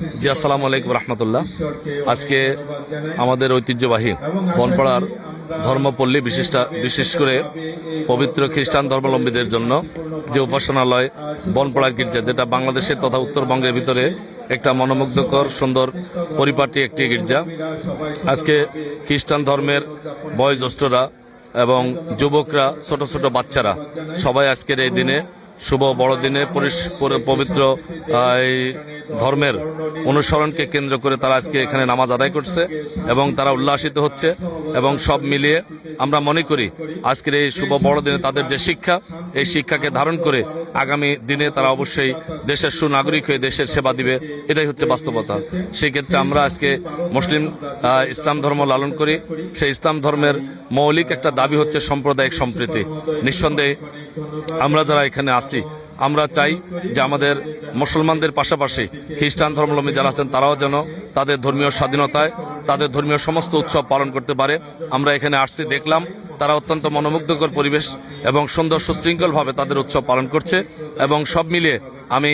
জি, আসসালামু আলাইকুম রহমতুল্লাহ। আজকে আমাদের ঐতিহ্যবাহী বনপাড়ার ধর্মপল্লী বিশেষ করে পবিত্র খ্রিস্টান ধর্মাবলম্বীদের জন্য যে উপাসনালয় বনপাড়া গির্জা, যেটা বাংলাদেশের তথা উত্তরবঙ্গের ভিতরে একটা মনোমুগ্ধকর সুন্দর পরিপাটি একটি গির্জা। আজকে খ্রিস্টান ধর্মের বয়োজ্যেষ্ঠরা এবং যুবকরা, ছোট ছোট বাচ্চারা সবাই আজকের এই দিনে শুভ বড়দিনে পবিত্র এই ধর্মের অনুসরণকে কেন্দ্র করে তারা আজকে এখানে নামাজ আদায় করছে এবং তারা উল্লাসিত হচ্ছে। এবং সব মিলিয়ে আমরা মনে করি আজকের এই শুভ বড়দিনে তাদের যে শিক্ষা, এই শিক্ষাকে ধারণ করে আগামী দিনে তারা অবশ্যই দেশের সুনাগরিক হয়ে দেশের সেবা দিবে, এটাই হচ্ছে বাস্তবতা। সেই ক্ষেত্রে আমরা আজকে মুসলিম ইসলাম ধর্ম লালন করি। সেই ইসলাম ধর্মের মৌলিক একটা দাবি হচ্ছে সাম্প্রদায়িক সম্প্রীতি। নিঃসন্দেহে আমরা যারা এখানে আছি, আমরা চাই যে আমাদের মুসলমানদের পাশাপাশি খ্রিস্টান ধর্মাবলম্বী যারা আছেন তারাও যেন তাদের ধর্মীয় স্বাধীনতায় তাদের ধর্মীয় সমস্ত উৎসব পালন করতে পারে। আমরা এখানে আসছি, দেখলাম তারা অত্যন্ত মনোমুগ্ধকর পরিবেশ এবং সুন্দর সুশৃঙ্খলভাবে তাদের উৎসব পালন করছে। এবং সব মিলিয়ে আমি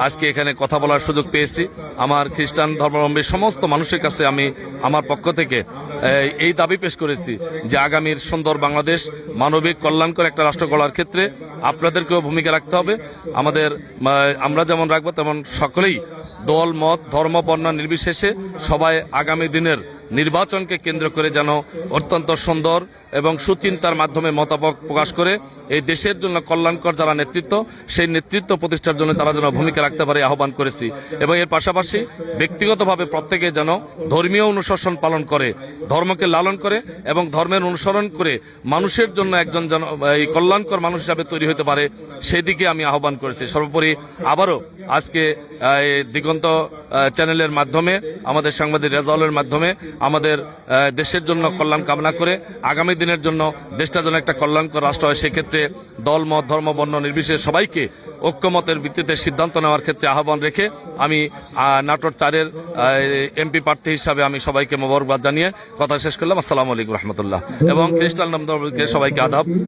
আজকে এখানে কথা বলার সুযোগ পেয়েছি। আমার খ্রিস্টান ধর্মাবলম্বী সমস্ত মানুষের কাছে আমি আমার পক্ষ থেকে এই দাবি পেশ করেছি যে আগামীর সুন্দর বাংলাদেশ, মানবিক কল্যাণকর একটা রাষ্ট্র গড়ার ক্ষেত্রে আপনাদেরকেও ভূমিকা রাখতে হবে। আমরা যেমন রাখবো তেমন সকলেই দল, মত, ধর্ম, বর্ণ নির্বিশেষে সবাই আগামী দিনের নির্বাচনকে কেন্দ্র করে যেন অত্যন্ত সুন্দর এবং সুচিন্তার মাধ্যমে মতামত প্রকাশ করে এই দেশের জন্য কল্যাণকর যারা নেতৃত্ব, সেই নেতৃত্ব প্রতিষ্ঠার জন্য তারা যেন ভূমিকা রাখতে পারে আহ্বান করেছি। এবং এর পাশাপাশি ব্যক্তিগতভাবে প্রত্যেকে যেন ধর্মীয় অনুশাসন পালন করে, ধর্মকে লালন করে এবং ধর্মের অনুসরণ করে মানুষের জন্য একজন যেন এই কল্যাণকর মানুষ হিসাবে তৈরি হতে পারে, সেই দিকে আমি আহ্বান করেছি। সর্বোপরি আবারও আজকে দিগন্ত চ্যানেলের মাধ্যমে, আমাদের সাংবাদিক রেজাউলের মাধ্যমে আমাদের দেশের জন্য কল্যাণ কামনা করে আগামী দিনের জন্য দেশটা যেন একটা কল্যাণকর রাষ্ট্র হয়, সেক্ষেত্রে দল, মত, ধর্ম, বর্ণ নির্বিশেষে সবাইকে ঐক্যমতের ভিত্তিতে সিদ্ধান্ত নেওয়ার ক্ষেত্রে আহ্বান রেখে আমি নাটোর 4-এর এমপি প্রার্থী হিসাবে আমি সবাইকে মোবারকবাদ জানিয়ে কথা শেষ করলাম। আসসালামু আলাইকুম রহমতুল্লাহ এবং খ্রিস্টান ধর্মাবলম্বীকে সবাইকে আদাব।